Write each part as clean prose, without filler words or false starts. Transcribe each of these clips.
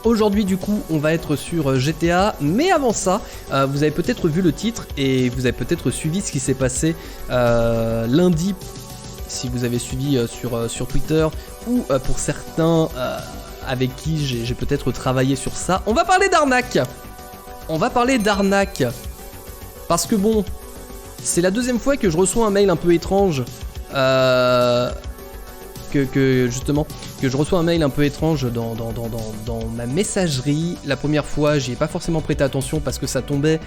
Aujourd'hui du coup on va être sur GTA, mais avant ça vous avez peut-être vu le titre et vous avez peut-être suivi ce qui s'est passé lundi, si vous avez suivi sur Twitter, ou pour certains avec qui j'ai peut-être travaillé sur ça. On va parler d'arnaque. Parce que bon, c'est la deuxième fois que je reçois un mail un peu étrange. Que je reçois un mail un peu étrange dans ma messagerie. La première fois, j'y ai pas forcément prêté attention parce que ça tombait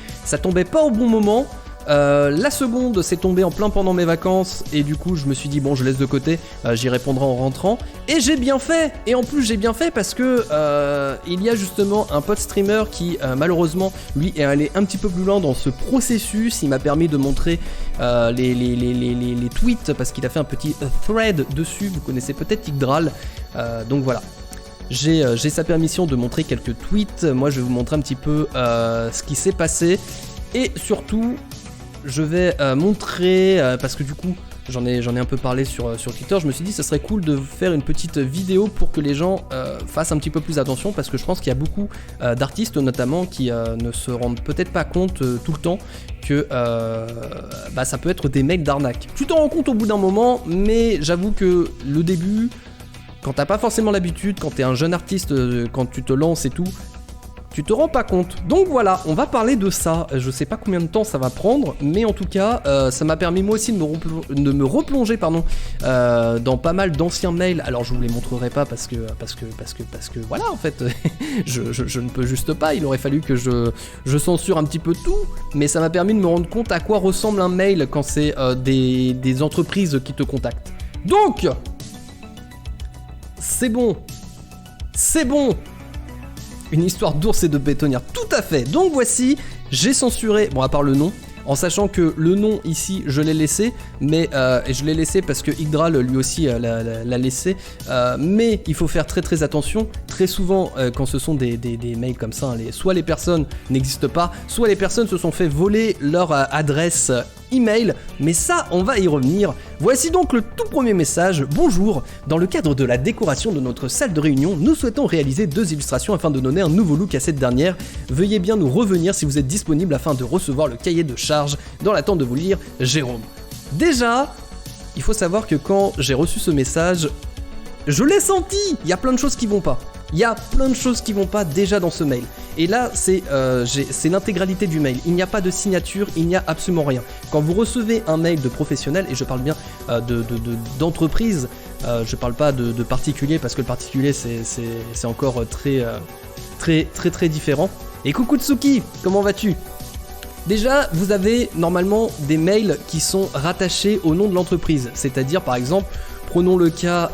pas au bon moment. La seconde, c'est tombé en plein pendant mes vacances et du coup, je me suis dit bon, je laisse de côté, j'y répondrai en rentrant. Et j'ai bien fait. Et en plus, j'ai bien fait parce que il y a justement un pote streamer qui malheureusement, lui, est allé un petit peu plus loin dans ce processus. Il m'a permis de montrer les tweets parce qu'il a fait un petit thread dessus. Vous connaissez peut-être Yggdrall. Donc voilà. J'ai sa permission de montrer quelques tweets. Moi, je vais vous montrer un petit peu ce qui s'est passé. Et surtout, je vais montrer, parce que du coup, j'en ai un peu parlé sur Twitter, je me suis dit que ce serait cool de faire une petite vidéo pour que les gens fassent un petit peu plus attention, parce que je pense qu'il y a beaucoup d'artistes notamment qui ne se rendent peut-être pas compte tout le temps que ça peut être des mails d'arnaque. Tu t'en rends compte au bout d'un moment, mais j'avoue que le début, quand t'as pas forcément l'habitude, quand t'es un jeune artiste, quand tu te lances et tout, tu te rends pas compte. Donc voilà, on va parler de ça. Je sais pas combien de temps ça va prendre, mais en tout cas, ça m'a permis moi aussi de me replonger dans pas mal d'anciens mails. Alors je vous les montrerai pas parce que voilà, en fait, je ne peux juste pas. Il aurait fallu que je censure un petit peu tout, mais ça m'a permis de me rendre compte à quoi ressemble un mail quand c'est des entreprises qui te contactent. Donc, c'est bon. Une histoire d'ours et de bétonnière, tout à fait. Donc voici, j'ai censuré, bon à part le nom, en sachant que le nom ici je l'ai laissé, mais je l'ai laissé parce que Yggdrall lui aussi l'a laissé, mais il faut faire très très attention. Très souvent quand ce sont des mails comme ça, soit les personnes n'existent pas, soit les personnes se sont fait voler leur adresse email, mais ça on va y revenir. Voici donc le tout premier message. Bonjour, dans le cadre de la décoration de notre salle de réunion, nous souhaitons réaliser 2 illustrations afin de donner un nouveau look à cette dernière. Veuillez bien nous revenir si vous êtes disponible afin de recevoir le cahier de charge. Dans l'attente de vous lire, Jérôme. Déjà, il faut savoir que quand j'ai reçu ce message, je l'ai senti. Il y a plein de choses qui vont pas. Déjà dans ce mail. Et là, c'est l'intégralité du mail. Il n'y a pas de signature, il n'y a absolument rien. Quand vous recevez un mail de professionnel, et je parle bien d'entreprise, je parle pas de particulier, parce que le particulier, c'est encore très différent. Et coucou Tsuki, comment vas-tu ? Déjà, vous avez normalement des mails qui sont rattachés au nom de l'entreprise. C'est-à-dire, par exemple, prenons le cas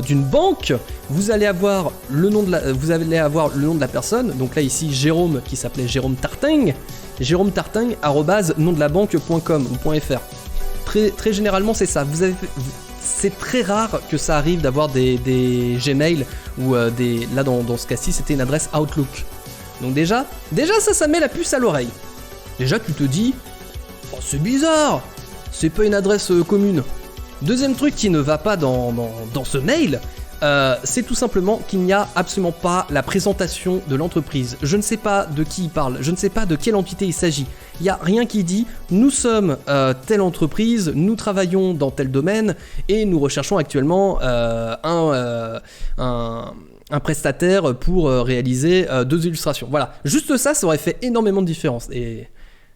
d'une banque, vous allez avoir le nom de la personne. Donc là, ici, Jérôme, qui s'appelait Jérôme Tarting, @nondelabanque.com ou .fr. Très généralement, c'est ça. C'est très rare que ça arrive d'avoir des Gmail ou là, dans ce cas-ci, c'était une adresse Outlook. Donc déjà, ça met la puce à l'oreille. Déjà, tu te dis, oh, c'est bizarre, c'est pas une adresse commune. Deuxième truc qui ne va pas dans ce mail, c'est tout simplement qu'il n'y a absolument pas la présentation de l'entreprise. Je ne sais pas de qui il parle, je ne sais pas de quelle entité il s'agit. Il n'y a rien qui dit « Nous sommes telle entreprise, nous travaillons dans tel domaine et nous recherchons actuellement un prestataire pour réaliser 2 illustrations. » Voilà, juste ça aurait fait énormément de différence. Et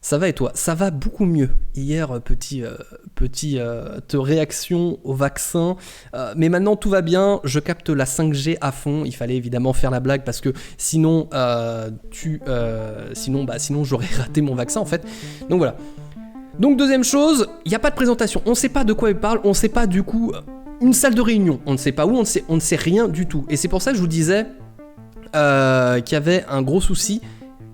ça va et toi ? Ça va beaucoup mieux. Hier, petite réaction au vaccin. Mais maintenant, tout va bien. Je capte la 5G à fond. Il fallait évidemment faire la blague parce que sinon, sinon j'aurais raté mon vaccin en fait. Donc voilà. Donc deuxième chose, il n'y a pas de présentation. On ne sait pas de quoi il parle. On ne sait pas du coup une salle de réunion. On ne sait pas où. On ne sait rien du tout. Et c'est pour ça que je vous disais qu'il y avait un gros souci.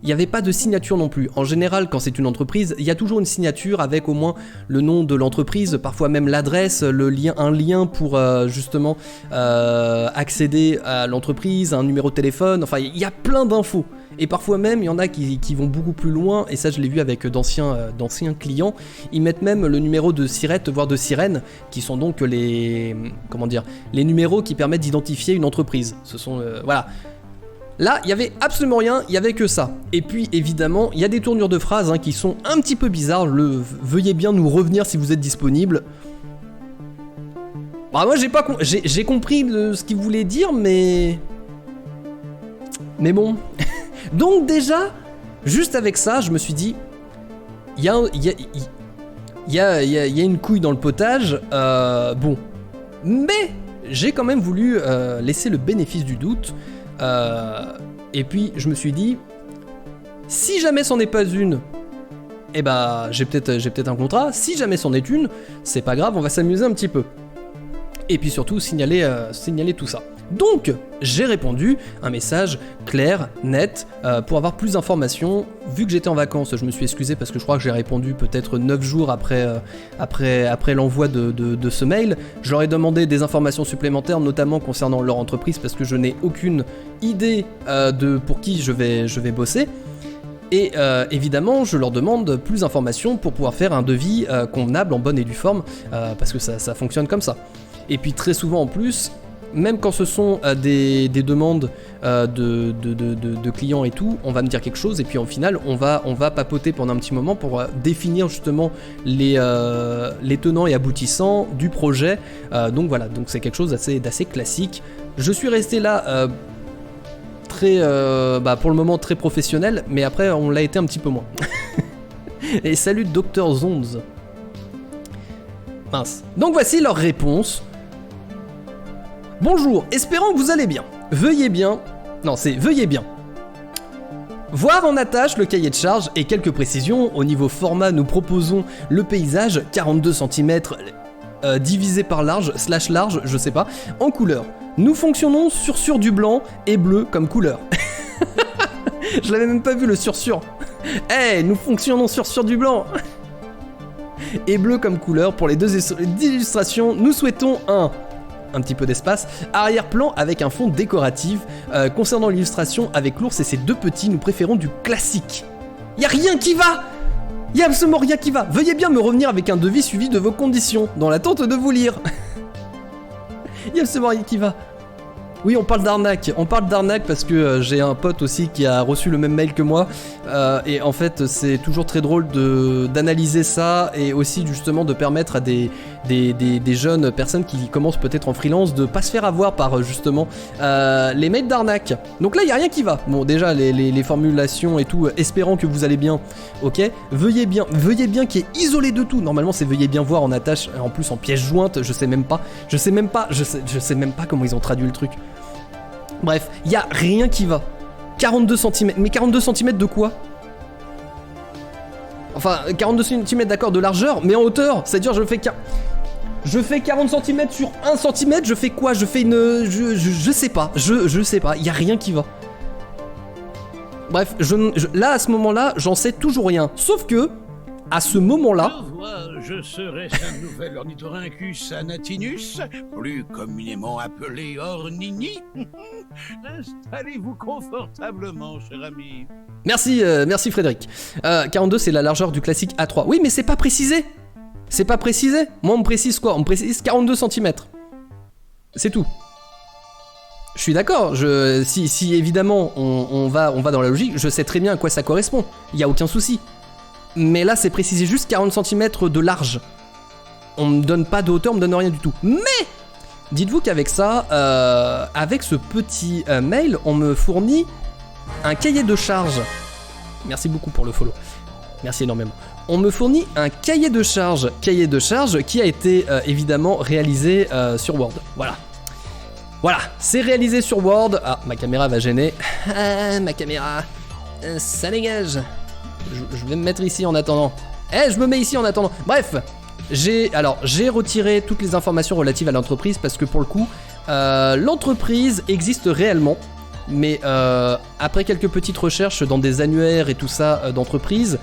Il n'y avait pas de signature non plus. En général, quand c'est une entreprise, il y a toujours une signature avec au moins le nom de l'entreprise, parfois même l'adresse, un lien pour justement accéder à l'entreprise, un numéro de téléphone, enfin il y a plein d'infos. Et parfois même, il y en a qui vont beaucoup plus loin, et ça je l'ai vu avec d'anciens clients, ils mettent même le numéro de SIRET, voire de sirène, qui sont donc les numéros qui permettent d'identifier une entreprise. Ce sont, voilà. Là, il y avait absolument rien, il y avait que ça. Et puis, évidemment, il y a des tournures de phrases qui sont un petit peu bizarres. Veuillez bien nous revenir si vous êtes disponible. Bah, moi, j'ai compris ce qu'il voulait dire, mais bon. Donc déjà, juste avec ça, je me suis dit, il y a une couille dans le potage. Bon, mais j'ai quand même voulu laisser le bénéfice du doute. Et puis je me suis dit, si jamais c'en est pas une, eh ben j'ai peut-être un contrat. Si jamais c'en est une, c'est pas grave, on va s'amuser un petit peu. Et puis surtout signaler tout ça. Donc j'ai répondu un message clair, net, pour avoir plus d'informations. Vu que j'étais en vacances, je me suis excusé parce que je crois que j'ai répondu peut-être 9 jours après l'envoi de ce mail. Je leur ai demandé des informations supplémentaires, notamment concernant leur entreprise, parce que je n'ai aucune idée pour qui je vais bosser. Et évidemment, je leur demande plus d'informations pour pouvoir faire un devis convenable, en bonne et due forme, parce que ça fonctionne comme ça. Et puis très souvent en plus, même quand ce sont des demandes de clients et tout, on va me dire quelque chose et puis au final on va papoter pendant un petit moment pour définir justement les tenants et aboutissants du projet. Donc voilà, donc c'est quelque chose d'assez classique. Je suis resté là pour le moment très professionnel, mais après on l'a été un petit peu moins. Et salut Dr Zonz. Mince. Donc voici leur réponse. Bonjour, espérons que vous allez bien. Veuillez bien voir en attache le cahier de charge et quelques précisions. Au niveau format, nous proposons le paysage 42 cm divisé par large, je sais pas, en couleur. Nous fonctionnons sur du blanc et bleu comme couleur. Je l'avais même pas vu le sur. Nous fonctionnons sur du blanc et bleu comme couleur. Pour les deux illustrations, nous souhaitons un petit peu d'espace, arrière-plan avec un fond décoratif. Concernant l'illustration avec l'ours et ses deux petits, nous préférons du classique. Y a rien qui va! Y a absolument rien qui va! Veuillez bien me revenir avec un devis suivi de vos conditions, dans l'attente de vous lire. Y a absolument rien qui va. Oui, on parle d'arnaque parce que j'ai un pote aussi qui a reçu le même mail que moi, et en fait c'est toujours très drôle d'analyser ça et aussi justement de permettre à des jeunes personnes qui commencent peut-être en freelance de pas se faire avoir par justement les mails d'arnaque. Donc là il y a rien qui va. Bon déjà les formulations et tout, espérant que vous allez bien, ok. Veuillez bien qui est isolé de tout. Normalement c'est veuillez bien voir en attache, en plus en pièce jointe, je sais même pas comment ils ont traduit le truc. Bref, il y a rien qui va. 42 cm, mais 42 cm de quoi? Enfin, 42 cm d'accord de largeur, mais en hauteur, c'est-à-dire je fais 40 cm sur 1 cm, je fais quoi? Je fais une... Je sais pas, je sais pas, il y a rien qui va. Bref, là, à ce moment-là, j'en sais toujours rien. Sauf que, à ce moment-là... Je serais un nouvel ornithorhynchus anatinus, plus communément appelé ornini. Installez-vous confortablement, cher ami. Merci Frédéric. 42, c'est la largeur du classique A3. Oui, mais c'est pas précisé. Moi, on me précise quoi? On me précise 42 cm. C'est tout. Je suis d'accord, si évidemment on va dans la logique, je sais très bien à quoi ça correspond. Il y a aucun souci. Mais là, c'est précisé juste 40 cm de large. On me donne pas de hauteur, on me donne rien du tout. Mais dites-vous qu'avec ça, avec ce petit mail, on me fournit un cahier de charge. Merci beaucoup pour le follow. Merci énormément. On me fournit un cahier de charge qui a été évidemment réalisé sur Word. Voilà, c'est réalisé sur Word. Ah, ma caméra va gêner. Ah, ma caméra. Ça dégage. Je vais me mettre ici en attendant. Je me mets ici en attendant. Bref, j'ai retiré toutes les informations relatives à l'entreprise parce que pour le coup, l'entreprise existe réellement. Mais après quelques petites recherches dans des annuaires et tout ça d'entreprise,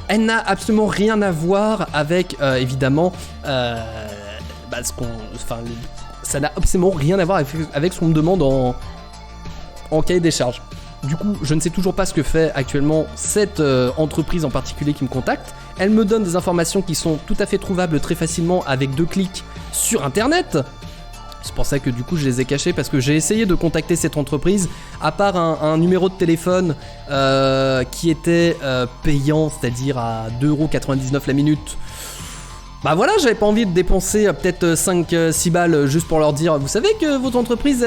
elle n'a absolument rien à voir avec, évidemment, ça n'a absolument rien à voir avec ce qu'on me demande en cahier des charges. Du coup, je ne sais toujours pas ce que fait actuellement cette entreprise en particulier qui me contacte. Elle me donne des informations qui sont tout à fait trouvables très facilement avec 2 clics sur internet. C'est pour ça que du coup je les ai cachés, parce que j'ai essayé de contacter cette entreprise, à part un numéro de téléphone qui était payant, c'est-à-dire à 2,99€ la minute. Bah voilà, j'avais pas envie de dépenser peut-être 5-6 balles juste pour leur dire, vous savez que votre entreprise,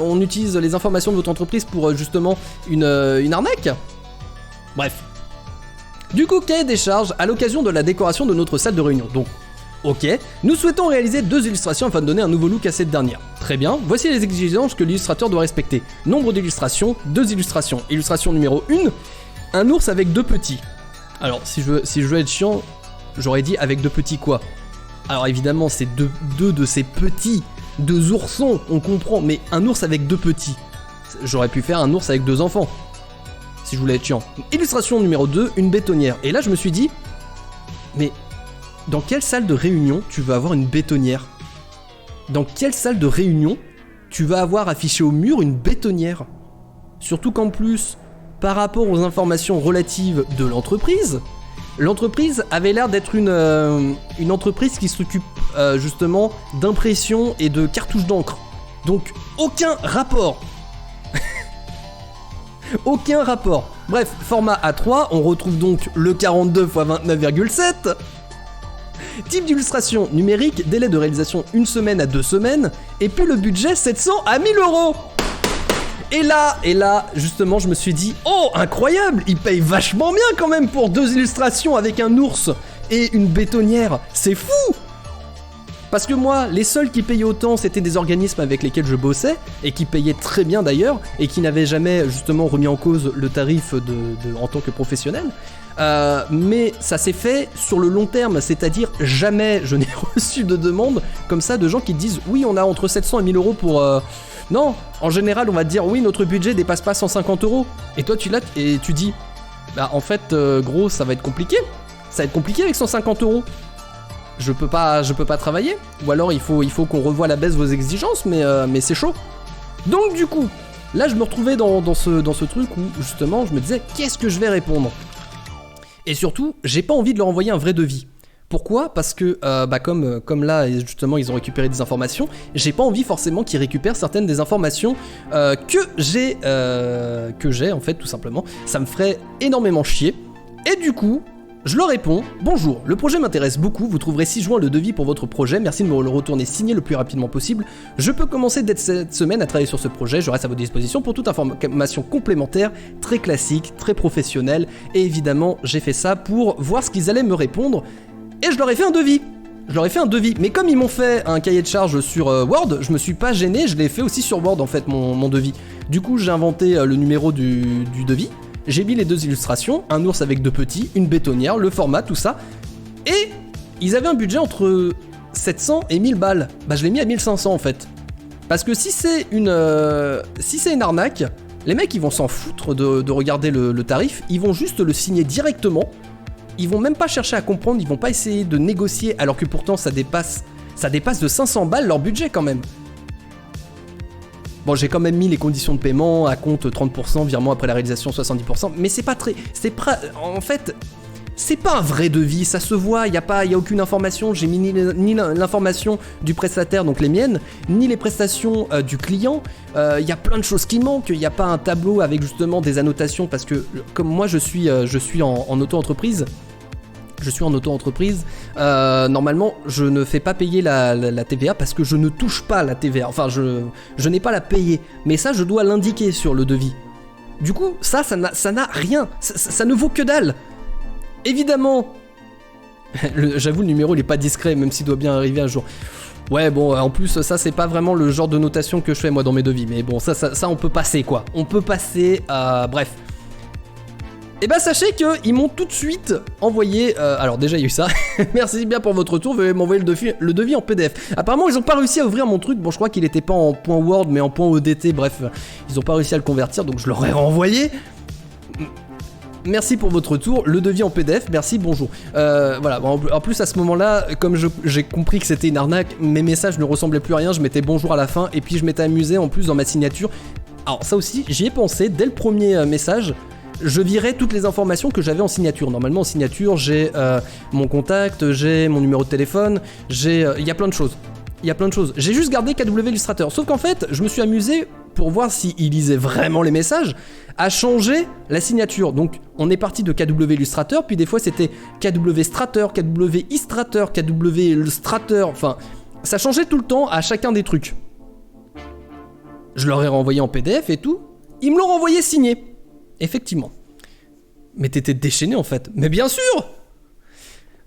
on utilise les informations de votre entreprise pour justement une arnaque. Bref. Du coup, cahier des charges à l'occasion de la décoration de notre salle de réunion. Donc, ok, nous souhaitons réaliser 2 illustrations afin de donner un nouveau look à cette dernière. Très bien, voici les exigences que l'illustrateur doit respecter. Nombre d'illustrations, 2 illustrations. Illustration numéro 1, un ours avec 2 petits. Alors, si je veux être chiant, j'aurais dit avec 2 petits quoi. Alors évidemment, c'est deux de ces petits, 2 oursons, on comprend, mais un ours avec 2 petits. J'aurais pu faire un ours avec 2 enfants, si je voulais être chiant. Illustration numéro 2, une bétonnière. Et là, je me suis dit, mais dans quelle salle de réunion tu vas avoir une bétonnière? Dans quelle salle de réunion tu vas avoir affiché au mur une bétonnière? Surtout qu'en plus, par rapport aux informations relatives de l'entreprise avait l'air d'être une entreprise qui s'occupe justement d'impression et de cartouches d'encre. Donc aucun rapport. Aucun rapport. Bref, format A3, on retrouve donc le 42 x 29,7. Type d'illustration numérique, délai de réalisation 1 semaine à 2 semaines, et puis le budget 700 à 1000 euros. Et là, justement, je me suis dit, oh, incroyable, ils payent vachement bien quand même pour 2 illustrations avec un ours et une bétonnière, c'est fou. Parce que moi, les seuls qui payaient autant, c'était des organismes avec lesquels je bossais, et qui payaient très bien d'ailleurs, et qui n'avaient jamais justement remis en cause le tarif en tant que professionnel. Mais ça s'est fait sur le long terme, c'est-à-dire jamais je n'ai reçu de demande comme ça de gens qui disent oui, on a entre 700 et 1000 euros pour... Non, en général on va te dire oui, notre budget dépasse pas 150 euros. Et toi tu l'as et tu dis bah en fait gros, ça va être compliqué. Ça va être compliqué avec 150 euros. Je peux pas travailler. Ou alors il faut qu'on revoie à la baisse vos exigences, mais c'est chaud. Donc du coup, là je me retrouvais dans ce truc où justement je me disais qu'est-ce que je vais répondre. Et surtout, j'ai pas envie de leur envoyer un vrai devis. Pourquoi ? Parce que, comme là, justement, ils ont récupéré des informations, j'ai pas envie forcément qu'ils récupèrent certaines des informations que j'ai, en fait, tout simplement. Ça me ferait énormément chier. Et du coup, je leur réponds, bonjour, le projet m'intéresse beaucoup, vous trouverez ci-joint le devis pour votre projet, merci de me le retourner signé le plus rapidement possible. Je peux commencer dès cette semaine à travailler sur ce projet, je reste à votre disposition pour toute information complémentaire, très classique, très professionnelle, et évidemment, j'ai fait ça pour voir ce qu'ils allaient me répondre, et je leur ai fait un devis. Mais comme ils m'ont fait un cahier de charges sur Word, je me suis pas gêné, je l'ai fait aussi sur Word en fait, mon devis. Du coup, j'ai inventé le numéro du devis. J'ai mis les 2 illustrations, un ours avec 2 petits, une bétonnière, le format, tout ça. Et ils avaient un budget entre 700 et 1000 balles. Bah je l'ai mis à 1500 en fait. Parce que si c'est une arnaque, les mecs ils vont s'en foutre de regarder le tarif, ils vont juste le signer directement. Ils vont même pas chercher à comprendre, ils vont pas essayer de négocier alors que pourtant ça dépasse de 500 balles leur budget quand même. Bon, j'ai quand même mis les conditions de paiement à compte 30%, virement après la réalisation 70%, mais en fait, c'est pas un vrai devis, ça se voit, y a aucune information, j'ai mis ni l'information du prestataire, donc les miennes, ni les prestations du client, y a plein de choses qui manquent, y a pas un tableau avec justement des annotations, parce que comme moi je suis en auto-entreprise, normalement je ne fais pas payer la TVA parce que je ne touche pas la TVA, enfin je n'ai pas la payer, mais ça je dois l'indiquer sur le devis. Du coup ça n'a rien, ça ne vaut que dalle. Évidemment, j'avoue le numéro il est pas discret même s'il doit bien arriver un jour. Ouais bon, en plus ça c'est pas vraiment le genre de notation que je fais moi dans mes devis, mais bon ça on peut passer quoi, bref. Et bah sachez qu'ils m'ont tout de suite envoyé, alors déjà il y a eu ça, merci bien pour votre retour, veuillez m'envoyer le devis en PDF. Apparemment ils ont pas réussi à ouvrir mon truc, bon je crois qu'il était pas en point Word mais en point ODT, bref, ils ont pas réussi à le convertir donc je leur ai renvoyé. Merci pour votre retour, le devis en PDF, merci, bonjour. Voilà, en plus à ce moment-là, comme j'ai compris que c'était une arnaque, mes messages ne ressemblaient plus à rien, je mettais bonjour à la fin et puis je m'étais amusé en plus dans ma signature. Alors ça aussi, j'y ai pensé, dès le premier message, je virais toutes les informations que j'avais en signature. Normalement en signature j'ai mon contact, j'ai mon numéro de téléphone, il y a plein de choses. il y a plein de choses. J'ai juste gardé KW Illustrator. Sauf qu'en fait, je me suis amusé pour voir s'il lisait vraiment les messages, à changer la signature. Donc, on est parti de KW Illustrator, puis des fois c'était KW Strator, KW Illustrator, KW Illustrator. Enfin, ça changeait tout le temps à chacun des trucs. Je leur ai renvoyé en PDF et tout. Ils me l'ont renvoyé signé. Effectivement. Mais t'étais déchaîné en fait. Mais bien sûr!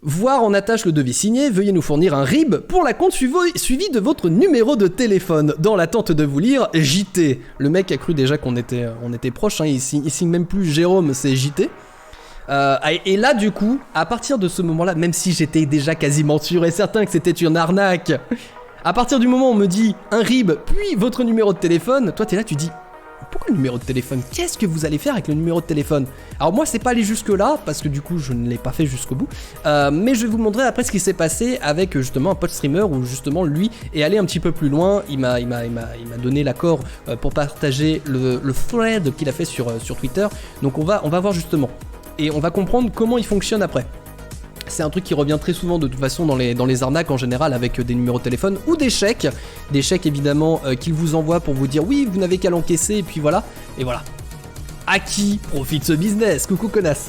Voir en attache le devis signé, veuillez nous fournir un RIB pour la compte suivi de votre numéro de téléphone. Dans l'attente de vous lire, JT. Le mec a cru déjà qu'on était proches, hein. Il signe même plus Jérôme, c'est JT. Et là du coup, à partir de ce moment-là, même si j'étais déjà quasiment sûr et certain que c'était une arnaque, à partir du moment où on me dit un RIB, puis votre numéro de téléphone, toi t'es là, tu dis... Pourquoi le numéro de téléphone? Qu'est-ce que vous allez faire avec le numéro de téléphone? Alors moi c'est pas allé jusque là parce que du coup je ne l'ai pas fait jusqu'au bout, mais je vais vous montrer après ce qui s'est passé avec justement un pote streamer où justement lui est allé un petit peu plus loin. Il m'a donné l'accord pour partager le thread qu'il a fait sur Twitter. Donc on va voir justement et on va comprendre comment il fonctionne après. C'est un truc qui revient très souvent de toute façon dans les arnaques en général avec des numéros de téléphone ou des chèques évidemment qu'ils vous envoient pour vous dire oui vous n'avez qu'à l'encaisser et puis voilà, et voilà. À qui profite ce business? Coucou connasse.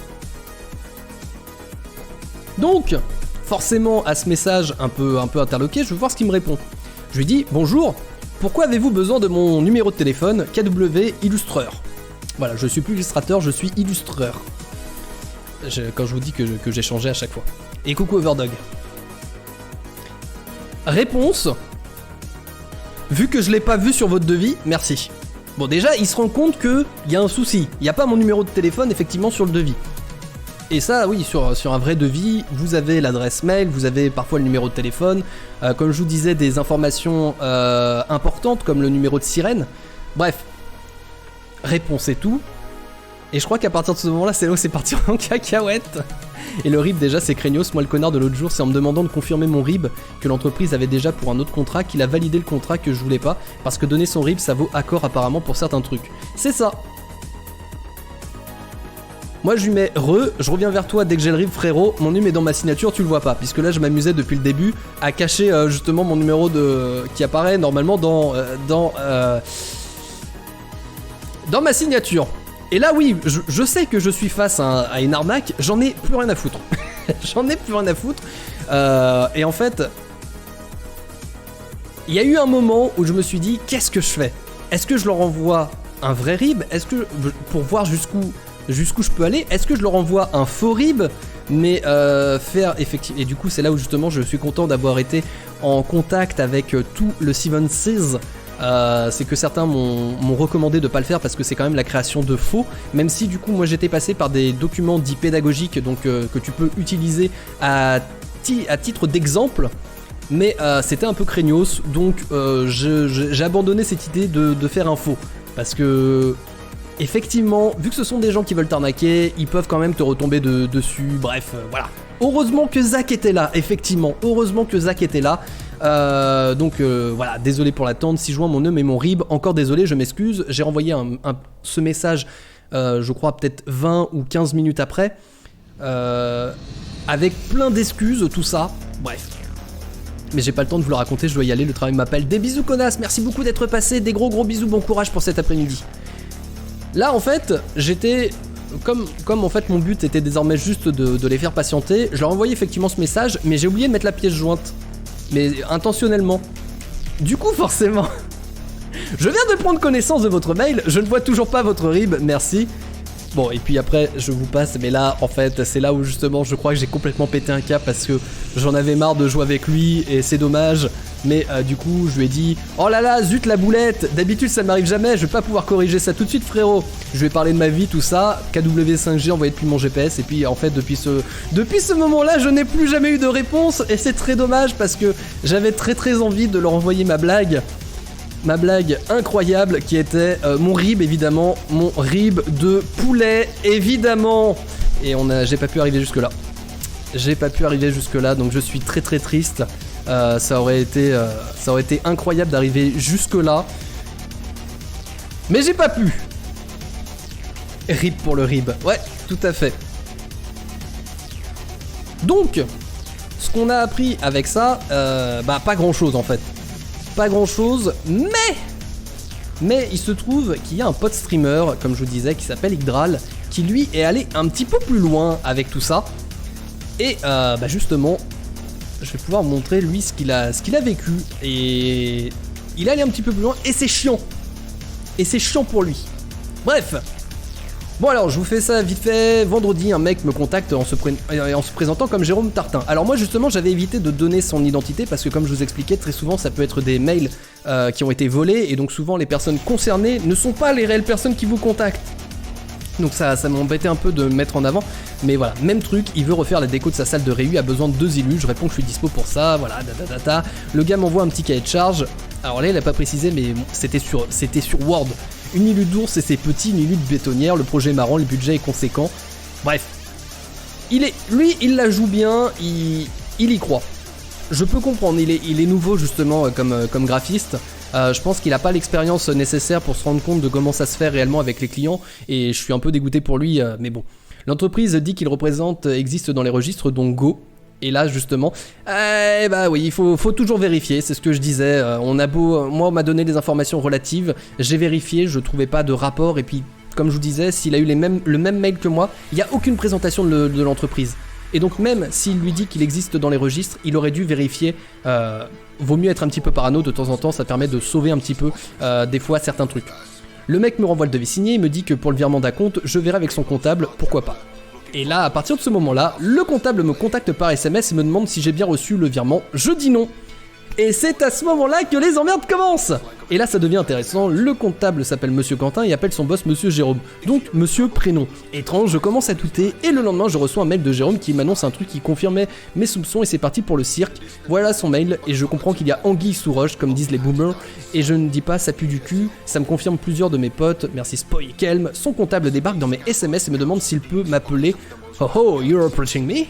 Donc, forcément à ce message un peu interloqué, je veux voir ce qu'il me répond. Je lui dis bonjour, pourquoi avez-vous besoin de mon numéro de téléphone? KW Illustreur. Voilà, je suis plus illustrateur, je suis illustreur. Quand je vous dis que j'ai changé à chaque fois. Et coucou Overdog. Réponse. Vu que je l'ai pas vu sur votre devis, merci. Bon déjà, il se rend compte qu'il y a un souci. Il n'y a pas mon numéro de téléphone effectivement sur le devis. Et ça, oui, sur un vrai devis, vous avez l'adresse mail, vous avez parfois le numéro de téléphone. Comme je vous disais, des informations importantes comme le numéro de sirène. Bref. Réponse et tout. Et je crois qu'à partir de ce moment-là, c'est là où c'est parti en cacahuète. Et le RIB, déjà, c'est craignos. Moi, le connard de l'autre jour, c'est en me demandant de confirmer mon RIB que l'entreprise avait déjà pour un autre contrat, qu'il a validé le contrat que je voulais pas, parce que donner son RIB, ça vaut accord apparemment pour certains trucs. C'est ça. Moi, je lui mets je reviens vers toi dès que j'ai le RIB, frérot. Mon numéro est dans ma signature, tu le vois pas. Puisque là, je m'amusais depuis le début à cacher justement mon numéro qui apparaît normalement dans ma signature. Et là oui, je sais que je suis face à une arnaque, j'en ai plus rien à foutre. J'en ai plus rien à foutre. Et en fait, il y a eu un moment où je me suis dit, qu'est-ce que je fais? Est-ce que je leur envoie un vrai RIB? Est-ce que, pour voir jusqu'où je peux aller, est-ce que je leur envoie un faux RIB? Mais faire effectivement... Et du coup, c'est là où justement je suis content d'avoir été en contact avec tout le 7-6. C'est que certains m'ont recommandé de pas le faire parce que c'est quand même la création de faux, même si du coup moi j'étais passé par des documents dits pédagogiques donc que tu peux utiliser à titre d'exemple, mais c'était un peu craignos, donc j'ai abandonné cette idée de faire un faux parce que effectivement vu que ce sont des gens qui veulent t'arnaquer, ils peuvent quand même te retomber dessus, bref voilà. Heureusement que Zach était là, effectivement, heureusement que Zach était là. Donc voilà, désolé pour l'attente, si je joins mon nœud et mon RIB, encore désolé, je m'excuse, j'ai renvoyé ce message, je crois peut-être 20 ou 15 minutes après, avec plein d'excuses, tout ça, bref. Mais j'ai pas le temps de vous le raconter, je dois y aller, le travail m'appelle. Des bisous connasses, merci beaucoup d'être passé, des gros bisous, bon courage pour cet après-midi. Là en fait, j'étais... Comme en fait mon but était désormais juste de les faire patienter, je leur ai envoyé effectivement ce message, mais j'ai oublié de mettre la pièce jointe. Mais intentionnellement. Du coup forcément, je viens de prendre connaissance de votre mail, je ne vois toujours pas votre RIB, merci. Bon, et puis après, je vous passe, mais là, en fait, c'est là où justement, je crois que j'ai complètement pété un cap parce que j'en avais marre de jouer avec lui et c'est dommage. Mais du coup, je lui ai dit, oh là là, zut la boulette, d'habitude ça m'arrive jamais, je vais pas pouvoir corriger ça tout de suite, frérot. Je lui ai parlé de ma vie, tout ça, KW5G envoyé depuis mon GPS, et puis en fait, depuis ce moment-là, je n'ai plus jamais eu de réponse et c'est très dommage parce que j'avais très envie de leur envoyer ma blague incroyable qui était mon RIB évidemment, mon RIB de poulet évidemment, et j'ai pas pu arriver jusque là, donc je suis très triste. Ça aurait été incroyable d'arriver jusque là, mais j'ai pas pu. RIB pour le RIB, ouais, tout à fait. Donc ce qu'on a appris avec ça, pas grand chose en fait. pas grand chose, mais il se trouve qu'il y a un pote streamer, comme je vous disais, qui s'appelle Yggdrall, qui lui est allé un petit peu plus loin avec tout ça. Et justement, je vais pouvoir vous montrer lui ce qu'il a vécu. Et il est allé un petit peu plus loin et c'est chiant. Et c'est chiant pour lui. Bref. Bon alors, je vous fais ça vite fait. Vendredi, un mec me contacte en se présentant comme Jérôme Tartin. Alors moi justement, j'avais évité de donner son identité parce que comme je vous expliquais, très souvent ça peut être des mails qui ont été volés. Et donc souvent les personnes concernées ne sont pas les réelles personnes qui vous contactent. Donc ça m'embêtait un peu de me mettre en avant. Mais voilà, même truc, il veut refaire la déco de sa salle de réu, a besoin de 2 élus. Je réponds que je suis dispo pour ça, voilà, Le gars m'envoie un petit cahier de charge. Alors là, il a pas précisé, mais c'était sur Word. Une île d'ours et c'est petit, une île de bétonnière, le projet est marrant, le budget est conséquent. Bref. Lui, il la joue bien, il y croit. Je peux comprendre, il est nouveau justement comme graphiste. Je pense qu'il n'a pas l'expérience nécessaire pour se rendre compte de comment ça se fait réellement avec les clients. Et je suis un peu dégoûté pour lui, mais bon. L'entreprise dit qu'il existe dans les registres, dont Go. Et là justement, oui, il faut toujours vérifier, c'est ce que je disais. Moi on m'a donné des informations relatives, j'ai vérifié, je trouvais pas de rapport. Et puis comme je vous disais, s'il a eu le même mail que moi, il n'y a aucune présentation de l'entreprise. Et donc même s'il lui dit qu'il existe dans les registres, il aurait dû vérifier. Vaut mieux être un petit peu parano de temps en temps, ça permet de sauver un petit peu des fois certains trucs. Le mec me renvoie le devis signé, il me dit que pour le virement d'acompte, je verrai avec son comptable, pourquoi pas. Et là, à partir de ce moment-là, le comptable me contacte par SMS et me demande si j'ai bien reçu le virement. Je dis non. Et c'est à ce moment-là que les emmerdes commencent. Et là, ça devient intéressant. Le comptable s'appelle Monsieur Quentin et appelle son boss Monsieur Jérôme. Donc, Monsieur Prénom. Étrange, je commence à douter. Et le lendemain, je reçois un mail de Jérôme qui m'annonce un truc qui confirmait mes soupçons et c'est parti pour le cirque. Voilà son mail et je comprends qu'il y a anguille sous roche, comme disent les boomers. Et je ne dis pas ça pue du cul. Ça me confirme plusieurs de mes potes. Merci Spoy et Kelm. Son comptable débarque dans mes SMS et me demande s'il peut m'appeler. Oh, you're approaching me?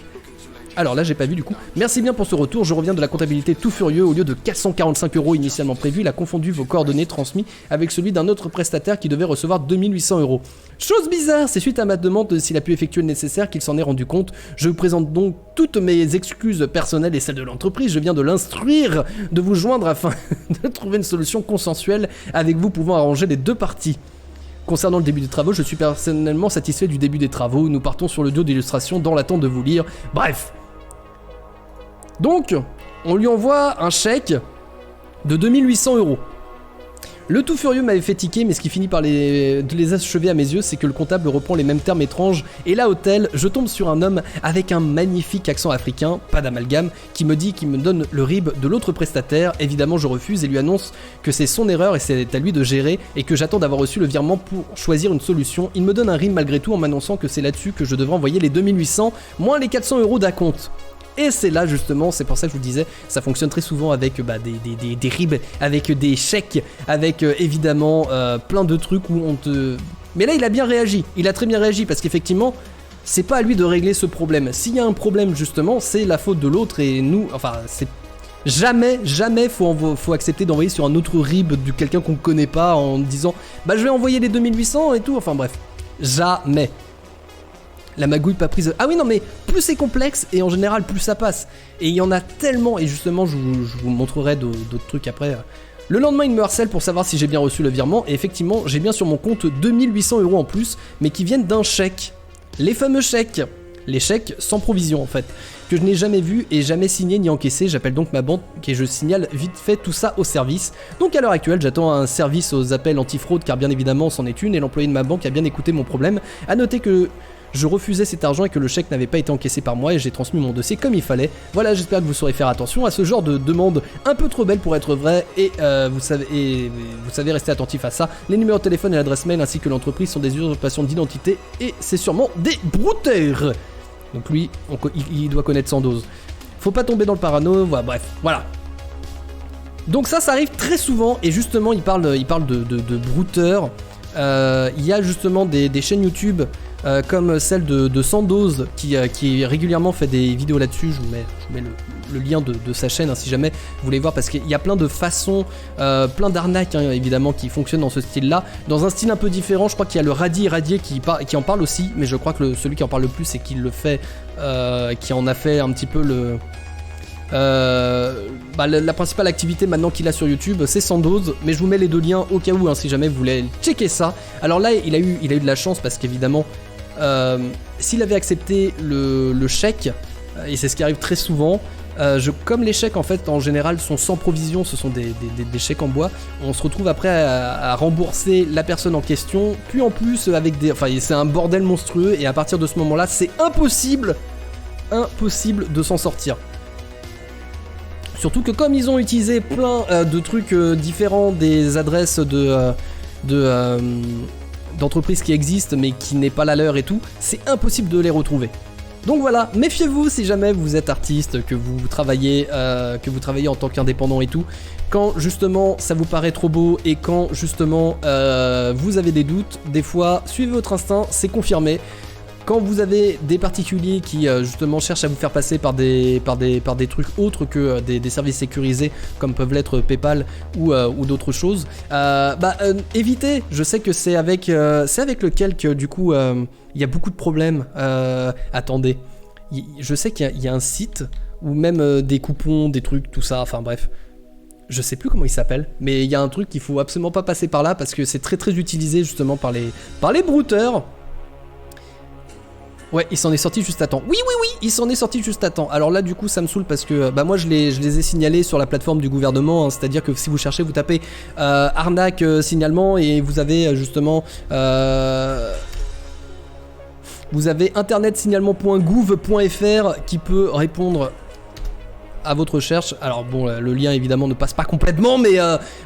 Alors là j'ai pas vu du coup. Merci bien pour ce retour, je reviens de la comptabilité tout furieux. Au lieu de 445 € initialement prévu, il a confondu vos coordonnées transmis avec celui d'un autre prestataire qui devait recevoir 2800 €. Chose bizarre, c'est suite à ma demande s'il a pu effectuer le nécessaire qu'il s'en est rendu compte. Je vous présente donc toutes mes excuses personnelles et celles de l'entreprise. Je viens de l'instruire de vous joindre afin de trouver une solution consensuelle avec vous pouvant arranger les deux parties. Concernant le début des travaux, je suis personnellement satisfait du début des travaux. Nous partons sur le duo d'illustration dans l'attente de vous lire. Bref. Donc, on lui envoie un chèque de 2800 €. Le tout furieux m'avait fait tiquer, mais ce qui finit par de les achever à mes yeux, c'est que le comptable reprend les mêmes termes étranges. Et là, au tel, je tombe sur un homme avec un magnifique accent africain, pas d'amalgame, qui me donne le RIB de l'autre prestataire. Évidemment, je refuse et lui annonce que c'est son erreur et c'est à lui de gérer et que j'attends d'avoir reçu le virement pour choisir une solution. Il me donne un RIB malgré tout en m'annonçant que c'est là-dessus que je devrais envoyer les 2800 moins les 400 € d'acompte. Et c'est là justement, c'est pour ça que je vous disais, ça fonctionne très souvent avec des RIB, avec des chèques, avec évidemment plein de trucs où on te... Mais là il a bien réagi, il a très bien réagi parce qu'effectivement, c'est pas à lui de régler ce problème. S'il y a un problème justement, c'est la faute de l'autre et nous, enfin c'est... Jamais faut accepter d'envoyer sur un autre RIB de quelqu'un qu'on connaît pas en disant je vais envoyer les 2800 et tout, enfin bref, jamais. La magouille pas prise. Ah oui non mais plus c'est complexe et en général plus ça passe. Et il y en a tellement et justement je vous montrerai d'autres trucs après. Le lendemain il me harcèle pour savoir si j'ai bien reçu le virement et effectivement j'ai bien sur mon compte 2800 € en plus mais qui viennent d'un chèque. Les fameux chèques. Les chèques sans provision en fait. Que je n'ai jamais vu et jamais signé ni encaissé. J'appelle donc ma banque et je signale vite fait tout ça au service. Donc à l'heure actuelle j'attends un service aux appels anti-fraude car bien évidemment c'en est une et l'employé de ma banque a bien écouté mon problème. A noter que je refusais cet argent et que le chèque n'avait pas été encaissé par moi et j'ai transmis mon dossier comme il fallait. Voilà, j'espère que vous saurez faire attention à ce genre de demande un peu trop belle pour être vraie et vous savez rester attentif à ça. Les numéros de téléphone et l'adresse mail ainsi que l'entreprise sont des usurpations d'identité et c'est sûrement des brouteurs. Donc lui, il doit connaître sans dose. Faut pas tomber dans le parano, bref, voilà. Donc ça arrive très souvent et justement il parle de brouteurs. Il y a justement des chaînes YouTube comme celle de Sandoz qui régulièrement fait des vidéos là-dessus. Je vous mets le lien de sa chaîne si jamais vous voulez voir parce qu'il y a plein de façons, plein d'arnaques évidemment qui fonctionnent dans ce style-là. Dans un style un peu différent, je crois qu'il y a le Radier qui en parle aussi, mais je crois que celui qui en parle le plus et qui le fait, qui en a fait un petit peu La principale activité maintenant qu'il a sur YouTube, c'est Sandoz, mais je vous mets les deux liens au cas où, hein, si jamais vous voulez checker ça. Alors là, il a eu de la chance parce qu'évidemment, s'il avait accepté le chèque, et c'est ce qui arrive très souvent, comme les chèques en fait en général sont sans provision, ce sont des chèques en bois, on se retrouve après à rembourser la personne en question, puis en plus avec c'est un bordel monstrueux, et à partir de ce moment-là, c'est impossible de s'en sortir. Surtout que comme ils ont utilisé plein de trucs différents, des adresses d'entreprises qui existent mais qui n'est pas la leur et tout, c'est impossible de les retrouver. Donc voilà, méfiez-vous si jamais vous êtes artiste, que vous travaillez en tant qu'indépendant et tout, quand justement ça vous paraît trop beau et quand justement vous avez des doutes, des fois suivez votre instinct, c'est confirmé. Quand vous avez des particuliers qui justement cherchent à vous faire passer par des trucs autres que des services sécurisés comme peuvent l'être PayPal ou d'autres choses, évitez. Je sais que c'est avec lequel que du coup il y a beaucoup de problèmes. Attendez, je sais qu'il y a un site ou même des coupons, des trucs, tout ça. Enfin bref, je sais plus comment il s'appelle, mais il y a un truc qu'il faut absolument pas passer par là parce que c'est très très utilisé justement par les brouteurs. Ouais, il s'en est sorti juste à temps. Oui, il s'en est sorti juste à temps. Alors là, du coup, ça me saoule parce que moi, je les ai signalés sur la plateforme du gouvernement. Hein, c'est-à-dire que si vous cherchez, vous tapez arnaque signalement et vous avez justement... vous avez internetsignalement.gouv.fr qui peut répondre à votre recherche. Alors bon, le lien évidemment ne passe pas complètement, mais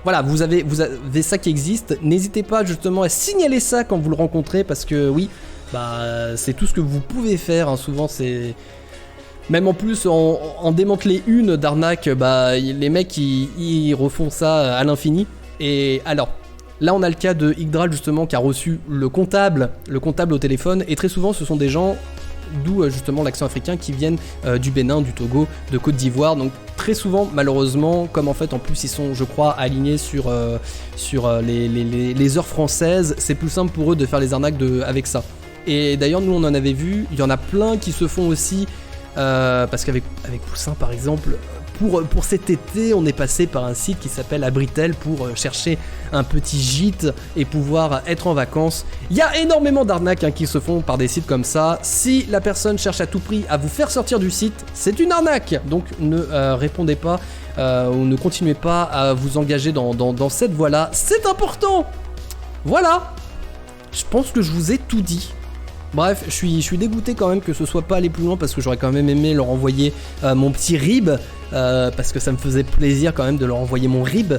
voilà, vous avez ça qui existe. N'hésitez pas justement à signaler ça quand vous le rencontrez parce que oui... c'est tout ce que vous pouvez faire, hein. Souvent c'est... Même en plus, en démanteler une d'arnaque, les mecs ils refont ça à l'infini. Et alors, là on a le cas de Yggdrasil justement qui a reçu le comptable au téléphone. Et très souvent ce sont des gens, d'où justement l'accent africain, qui viennent du Bénin, du Togo, de Côte d'Ivoire. Donc très souvent malheureusement, comme en fait en plus ils sont je crois alignés sur les heures françaises, c'est plus simple pour eux de faire les arnaques avec ça. Et d'ailleurs nous on en avait vu, il y en a plein qui se font aussi parce qu'avec Poussin par exemple, pour cet été on est passé par un site qui s'appelle Abritel pour chercher un petit gîte et pouvoir être en vacances. Il y a énormément d'arnaques qui se font par des sites comme ça. Si la personne cherche à tout prix à vous faire sortir du site, c'est une arnaque. Donc ne répondez pas ou ne continuez pas à vous engager dans cette voie-là. C'est important. Voilà. Je pense que je vous ai tout dit. Bref, je suis dégoûté quand même que ce soit pas allé plus loin parce que j'aurais quand même aimé leur envoyer mon petit rib parce que ça me faisait plaisir quand même de leur envoyer mon rib.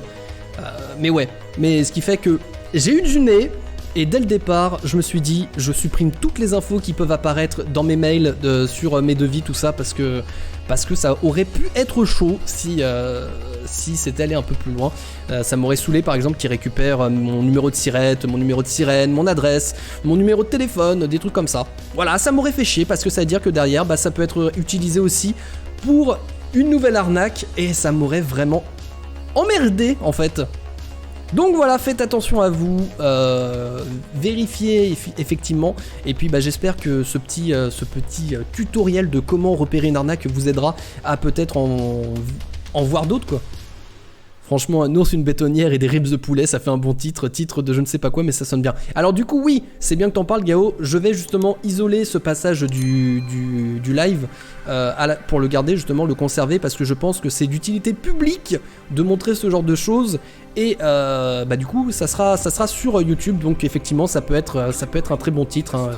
Mais ouais, mais ce qui fait que j'ai eu du nez et dès le départ, je me suis dit je supprime toutes les infos qui peuvent apparaître dans mes mails sur mes devis, tout ça parce que ça aurait pu être chaud si c'était allé un peu plus loin. Ça m'aurait saoulé par exemple qu'ils récupèrent mon numéro de sirette, mon adresse, mon numéro de téléphone, des trucs comme ça. Voilà, ça m'aurait fait chier parce que ça veut dire que derrière, ça peut être utilisé aussi pour une nouvelle arnaque et ça m'aurait vraiment emmerdé en fait. Donc voilà, faites attention à vous, vérifiez effectivement, et puis j'espère que ce petit tutoriel de comment repérer une arnaque vous aidera à peut-être en voir d'autres quoi. Franchement, un ours, une bétonnière et des ribs de poulet, ça fait un bon titre de je ne sais pas quoi, mais ça sonne bien. Alors du coup, oui, c'est bien que t'en parles, Gao. Je vais justement isoler ce passage du live pour le garder, justement, le conserver, parce que je pense que c'est d'utilité publique de montrer ce genre de choses. Et du coup, ça sera sur YouTube, donc effectivement, ça peut être un très bon titre, hein.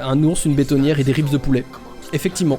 Un ours, une bétonnière et des ribs de poulet. Effectivement.